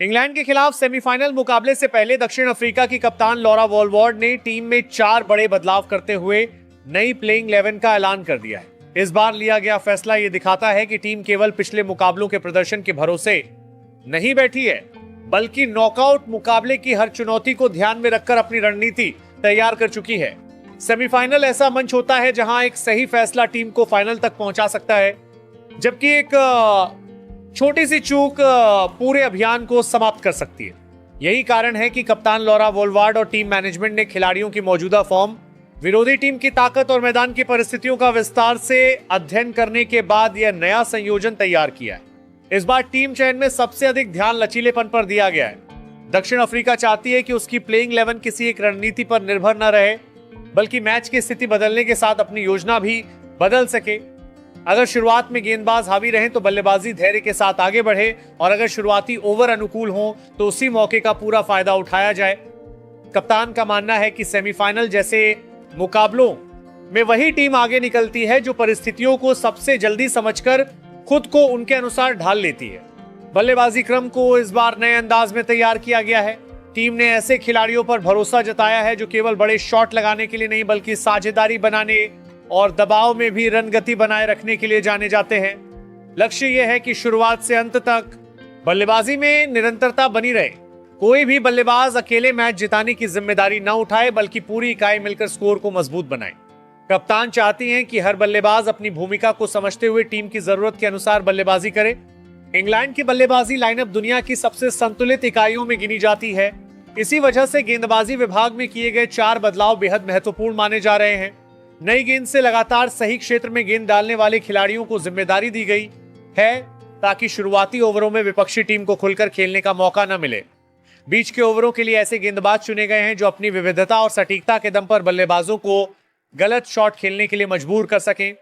England के खिलाफ semifinal मुकाबले से पहले दक्षिण अफ्रीका की कप्तान लॉरा वॉलवर्ड ने टीम में 4 बड़े बदलाव करते हुए नई प्लेइंग 11 का ऐलान कर दिया है। इस बार लिया गया फैसला यह दिखाता है कि टीम केवल पिछले मुकाबलों के प्रदर्शन के भरोसे नहीं बैठी है, बल्कि नॉकआउट मुकाबले की हर चुनौती को ध्यान में रखकर अपनी रणनीति तैयार कर चुकी है। सेमीफाइनल ऐसा मंच होता है जहां एक सही फैसला टीम को फाइनल तक पहुंचा सकता है, जबकि एक छोटी सी चूक पूरे अभियान को समाप्त कर सकती है। यही कारण है कि कप्तान लॉरा वॉलवर्ड और टीम मैनेजमेंट ने खिलाड़ियों की मौजूदा फॉर्म, विरोधी टीम की ताकत और मैदान की परिस्थितियों का विस्तार से अध्ययन करने के बाद यह नया संयोजन तैयार किया है। इस बार टीम चयन में सबसे अधिक ध्यान लचीलेपन पर दिया गया है। दक्षिण अफ्रीका चाहती है कि उसकी प्लेइंग 11 किसी एक रणनीति पर निर्भर न रहे, बल्कि मैच की स्थिति बदलने के साथ अपनी योजना भी बदल सके। अगर शुरुआत में गेंदबाज हावी रहें तो बल्लेबाजी धैर्य के साथ आगे बढ़े, और अगर शुरुआती ओवर अनुकूल हो तो उसी मौके का पूरा फायदा उठाया जाए। कप्तान का मानना है कि सेमीफाइनल जैसे मुकाबलों में वही टीम आगे निकलती है जो परिस्थितियों को सबसे जल्दी समझकर खुद को उनके अनुसार ढाल लेती है। बल्लेबाजी क्रम को इस बार नए अंदाज में तैयार किया गया है। टीम ने ऐसे खिलाड़ियों पर भरोसा जताया है जो केवल बड़े शॉट लगाने के लिए नहीं, बल्कि साझेदारी बनाने और दबाव में भी रन गति बनाए रखने के लिए जाने जाते हैं। लक्ष्य यह है कि शुरुआत से अंत तक बल्लेबाजी में निरंतरता बनी रहे। कोई भी बल्लेबाज अकेले मैच जिताने की जिम्मेदारी न उठाए, बल्कि पूरी इकाई मिलकर स्कोर को मजबूत बनाए। कप्तान चाहती हैं कि हर बल्लेबाज अपनी भूमिका को समझते हुए टीम की जरूरत के अनुसार बल्लेबाजी करे। इंग्लैंड की बल्लेबाजी लाइनअप दुनिया की सबसे संतुलित इकाइयों में गिनी जाती है। इसी वजह से गेंदबाजी विभाग में किए गए 4 बदलाव बेहद महत्वपूर्ण माने जा रहे हैं। नई गेंद से लगातार सही क्षेत्र में गेंद डालने वाले खिलाड़ियों को जिम्मेदारी दी गई है, ताकि शुरुआती ओवरों में विपक्षी टीम को खुलकर खेलने का मौका न मिले। बीच के ओवरों के लिए ऐसे गेंदबाज चुने गए हैं जो अपनी विविधता और सटीकता के दम पर बल्लेबाजों को गलत शॉट खेलने के लिए मजबूर कर सकें।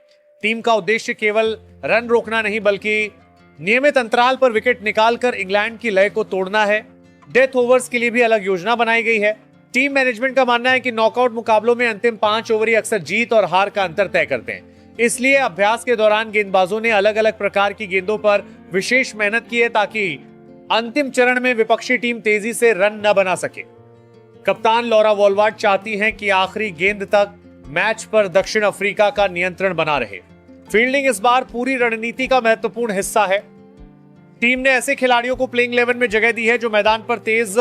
टीम का उद्देश्य केवल रन रोकना नहीं, बल्कि नियमित अंतराल पर विकेट निकालकर इंग्लैंड की लय को तोड़ना है। डेथ ओवर्स के लिए भी अलग योजना बनाई गई है। टीम मैनेजमेंट का मानना है कि नॉकआउट मुकाबलों में अंतिम 5 ओवर ही अक्सर जीत और हार का अंतर तय करते हैं। इसलिए अभ्यास के दौरान गेंदबाजों ने अलग अलग प्रकार की गेंदों पर विशेष मेहनत की है, ताकि अंतिम चरण में विपक्षी टीम तेजी से रन न बना सके। कप्तान लॉरा वॉलवर्ड चाहती हैं कि आखिरी गेंद तक मैच पर दक्षिण अफ्रीका का नियंत्रण बना रहे। फील्डिंग इस बार पूरी रणनीति का महत्वपूर्ण हिस्सा है। टीम ने ऐसे खिलाड़ियों को प्लेइंग 11 में जगह दी है जो मैदान पर तेज,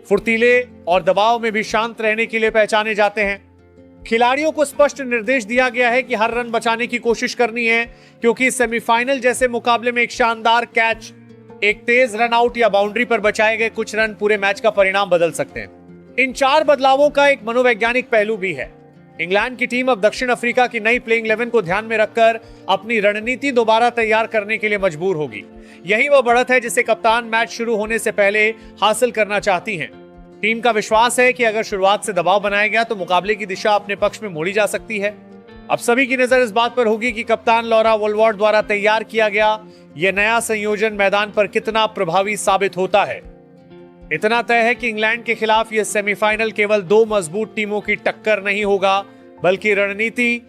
फुर्तीले और दबाव में भी शांत रहने के लिए पहचाने जाते हैं। खिलाड़ियों को स्पष्ट निर्देश दिया गया है कि हर रन बचाने की कोशिश करनी है, क्योंकि सेमीफाइनल जैसे मुकाबले में एक शानदार कैच, एक तेज रन आउट या बाउंड्री पर बचाए गए कुछ रन पूरे मैच का परिणाम बदल सकते हैं। इन 4 बदलावों का एक मनोवैज्ञानिक पहलू भी है। इंग्लैंड की टीम अब दक्षिण अफ्रीका की नई प्लेइंग 11 को ध्यान में रखकर अपनी रणनीति दोबारा तैयार करने के लिए मजबूर होगी। यही वह बढ़त है जिसे कप्तान मैच शुरू होने से पहले हासिल करना चाहती हैं। टीम का विश्वास है कि अगर शुरुआत से दबाव बनाया गया तो मुकाबले की दिशा अपने पक्ष में मोड़ी जा सकती है। अब सभी की नजर इस बात पर होगी कि कप्तान लॉरा वॉलवर्ड द्वारा तैयार किया गया यह नया संयोजन मैदान पर कितना प्रभावी साबित होता है। इतना तय है कि इंग्लैंड के खिलाफ यह सेमीफाइनल केवल 2 मजबूत टीमों की टक्कर नहीं होगा, बल्कि रणनीति,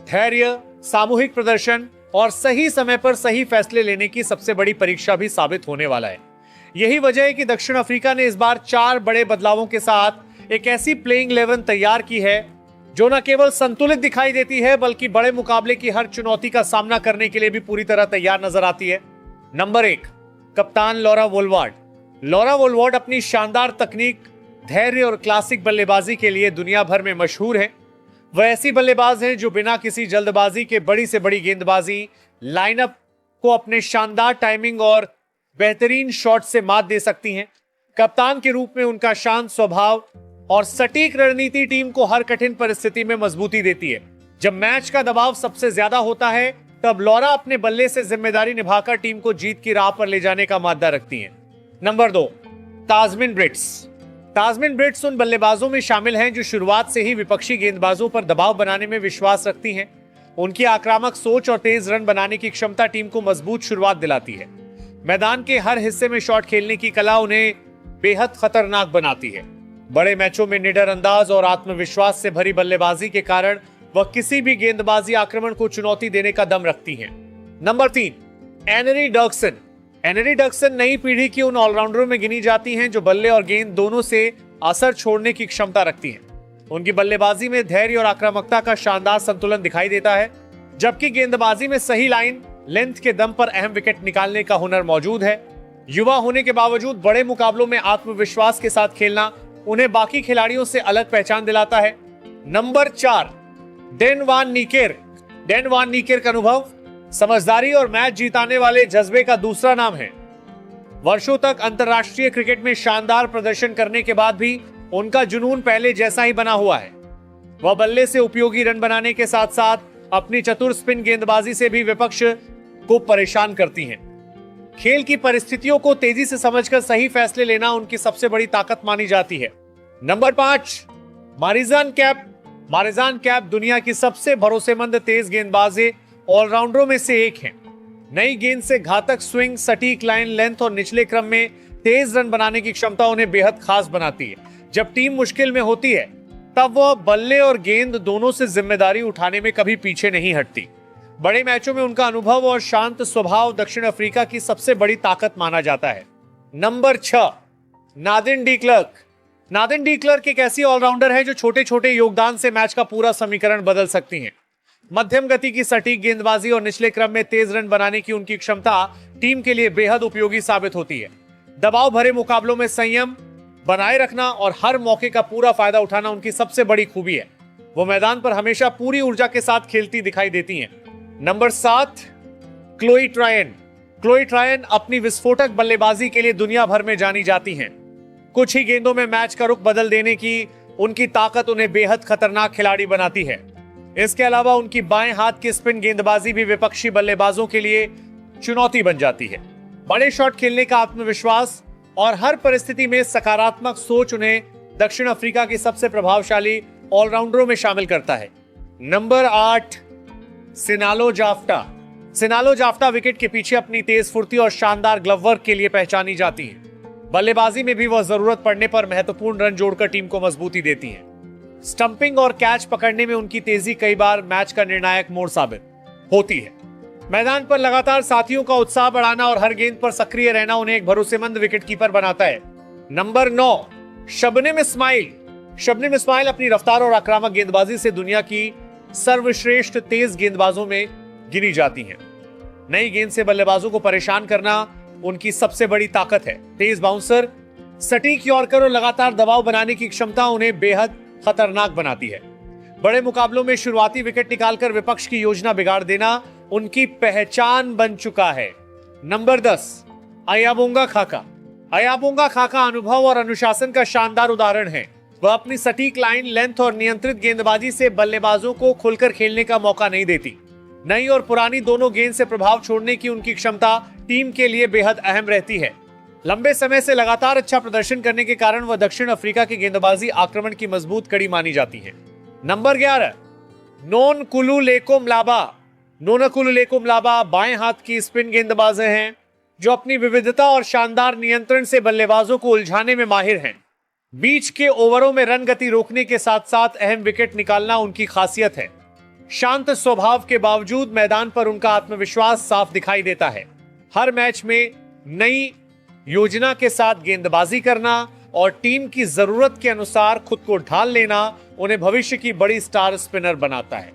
धैर्य, सामूहिक प्रदर्शन और सही समय पर सही फैसले लेने की सबसे बड़ी परीक्षा भी साबित होने वाला है। यही वजह है कि दक्षिण अफ्रीका ने इस बार 4 बड़े बदलावों के साथ एक ऐसी प्लेइंग 11 तैयार की है जो न केवल संतुलित दिखाई देती है, बल्कि बड़े मुकाबले की हर चुनौती का सामना करने के लिए भी पूरी तरह तैयार नजर आती है। नंबर 1, कप्तान लॉरा वॉलवर्ड। लॉरा वॉलवर्ड अपनी शानदार तकनीक, धैर्य और क्लासिक बल्लेबाजी के लिए दुनिया भर में मशहूर है। वह ऐसी बल्लेबाज हैं जो बिना किसी जल्दबाजी के बड़ी से बड़ी गेंदबाजी लाइनअप को अपने शानदार टाइमिंग और बेहतरीन शॉट से मात दे सकती हैं। कप्तान के रूप में उनका शांत स्वभाव और सटीक रणनीति टीम को हर कठिन परिस्थिति में मजबूती देती है। जब मैच का दबाव सबसे ज्यादा होता है, तब लॉरा अपने बल्ले से जिम्मेदारी निभाकर टीम को जीत की राह पर ले जाने का मादा रखती हैं। Number 2, Tazmin Brits. Tazmin Brits उन बल्लेबाजों में शामिल हैं जो शुरुआत से ही विपक्षी गेंदबाजों पर दबाव बनाने में विश्वास रखती हैं। उनकी आक्रामक सोच और तेज रन बनाने की क्षमता टीम को मजबूत शुरुआत दिलाती है। मैदान के हर हिस्से में शॉट खेलने की कला उन्हें बेहद खतरनाक बनाती है। बड़े मैचों में निडर अंदाज और आत्मविश्वास से भरी बल्लेबाजी के कारण वह किसी भी गेंदबाजी आक्रमण को चुनौती देने का दम रखती हैं। Number 3, Annerie Dercksen. Annerie Dercksen नई पीढ़ी की उन ऑलराउंडरों में गिनी जाती हैं जो बल्ले और गेंद दोनों से असर छोड़ने की क्षमता रखती हैं। उनकी बल्लेबाजी में धैर्य और आक्रामकता का शानदार संतुलन दिखाई देता है, जबकि गेंदबाजी में सही लाइन लेंथ के दम पर अहम विकेट निकालने का हुनर मौजूद है। युवा होने के बावजूद बड़े मुकाबलों में आत्मविश्वास के साथ खेलना उन्हें बाकी खिलाड़ियों से अलग पहचान दिलाता है। Number 4, Dane van नीकेर। Dane van नीकेर का अनुभव, समझदारी और मैच जीताने वाले जज्बे का दूसरा नाम है। वर्षों तक अंतर्राष्ट्रीय क्रिकेट में शानदार प्रदर्शन करने के बाद भी उनका जुनून पहले जैसा ही बना हुआ है। वह बल्ले से उपयोगी रन बनाने के साथ साथ अपनी चतुर स्पिन गेंदबाजी से भी विपक्ष को परेशान करती हैं। खेल की परिस्थितियों को तेजी से समझकर सही फैसले लेना उनकी सबसे बड़ी ताकत मानी जाती है। Number 5, Marizanne Kapp. Marizanne Kapp दुनिया की सबसे भरोसेमंद तेज गेंदबाजी ऑलराउंडरों में से एक हैं। नई गेंद से घातक स्विंग, सटीक लाइन लेंथ और निचले क्रम में तेज रन बनाने की क्षमता उन्हें बेहद खास बनाती है। जब टीम मुश्किल में होती है तब वह बल्ले और गेंद दोनों से जिम्मेदारी उठाने में कभी पीछे नहीं हटती। बड़े मैचों में उनका अनुभव और शांत स्वभाव दक्षिण अफ्रीका की सबसे बड़ी ताकत माना जाता है। Number 6, नादिन de Klerk. नादिन de Klerk एक ऐसी ऑलराउंडर है जो छोटे छोटे योगदान से मैच का पूरा समीकरण बदल सकती हैं। मध्यम गति की सटीक गेंदबाजी और निचले क्रम में तेज रन बनाने की उनकी क्षमता टीम के लिए बेहद उपयोगी साबित होती है। दबाव भरे मुकाबलों में संयम बनाए रखना और हर मौके का पूरा फायदा उठाना उनकी सबसे बड़ी खूबी है। वो मैदान पर हमेशा पूरी ऊर्जा के साथ खेलती दिखाई देती हैं। Number 7, Chloe Tryon. Chloe Tryon अपनी विस्फोटक बल्लेबाजी के लिए दुनिया भर में जानी जाती हैं। कुछ ही गेंदों में मैच का रुख बदल देने की उनकी ताकत उन्हें बेहद खतरनाक खिलाड़ी बनाती है। इसके अलावा उनकी बाएं हाथ की स्पिन गेंदबाजी भी विपक्षी बल्लेबाजों के लिए चुनौती बन जाती है। बड़े शॉट खेलने का आत्मविश्वास और हर परिस्थिति में सकारात्मक सोच उन्हें दक्षिण अफ्रीका की सबसे प्रभावशाली ऑलराउंडरों में शामिल करता है। Number 8, Sinalo जाफ्टा। सिनालो जाफ्टा विकेट के पीछे अपनी तेज फुर्ती और शानदार ग्लव वर्क के लिए पहचानी जाती है। बल्लेबाजी में भी वह जरूरत पड़ने पर महत्वपूर्ण रन जोड़कर टीम को मजबूती देती हैं। स्टंपिंग और कैच पकड़ने में उनकी तेजी कई बार मैच का निर्णायक मोड़ साबित होती है। मैदान पर लगातार साथियों का उत्साह बढ़ाना और हर गेंद पर सक्रिय रहना उन्हें एक भरोसेमंद विकेटकीपर बनाता है। नंबर 9, शबनम इस्माइल। शबनम इस्माइल अपनी रफ्तार और आक्रामक गेंदबाजी से दुनिया की सर्वश्रेष्ठ तेज गेंदबाजों में गिनी जाती हैं। नई गेंद से बल्लेबाजों को परेशान करना उनकी सबसे बड़ी ताकत है। तेज बाउंसर, सटीक यॉर्कर और लगातार दबाव बनाने की क्षमता उन्हें बेहद खतरनाक बनाती है। बड़े मुकाबलों में शुरुआती विकेट निकालकर विपक्ष की योजना बिगाड़ देना उनकी पहचान बन चुका है। Number 10, Ayabonga Khaka. Ayabonga Khaka अनुभव और अनुशासन का शानदार उदाहरण है। वह अपनी सटीक लाइन लेंथ और नियंत्रित गेंदबाजी से बल्लेबाजों को खुलकर खेलने का मौका नहीं देती। नई और पुरानी दोनों गेंद से प्रभाव छोड़ने की उनकी क्षमता टीम के लिए बेहद अहम रहती है। लंबे समय से लगातार अच्छा प्रदर्शन करने के कारण वह दक्षिण अफ्रीका की गेंदबाजी आक्रमण की मजबूत कड़ी मानी जाती है। Number 11, नोनकुलुलेको Mlaba. नोनकुलुलेको म्लाबा बाएं हाथ की स्पिन गेंदबाज हैं जो अपनी विविधता और शानदार नियंत्रण से बल्लेबाजों को उलझाने में माहिर हैं। बीच के ओवरों में रन गति रोकने के साथ साथ अहम विकेट निकालना उनकी खासियत है। शांत स्वभाव के बावजूद मैदान पर उनका आत्मविश्वास साफ दिखाई देता है। हर मैच में नई योजना के साथ गेंदबाजी करना और टीम की जरूरत के अनुसार खुद को ढाल लेना उन्हें भविष्य की बड़ी स्टार स्पिनर बनाता है।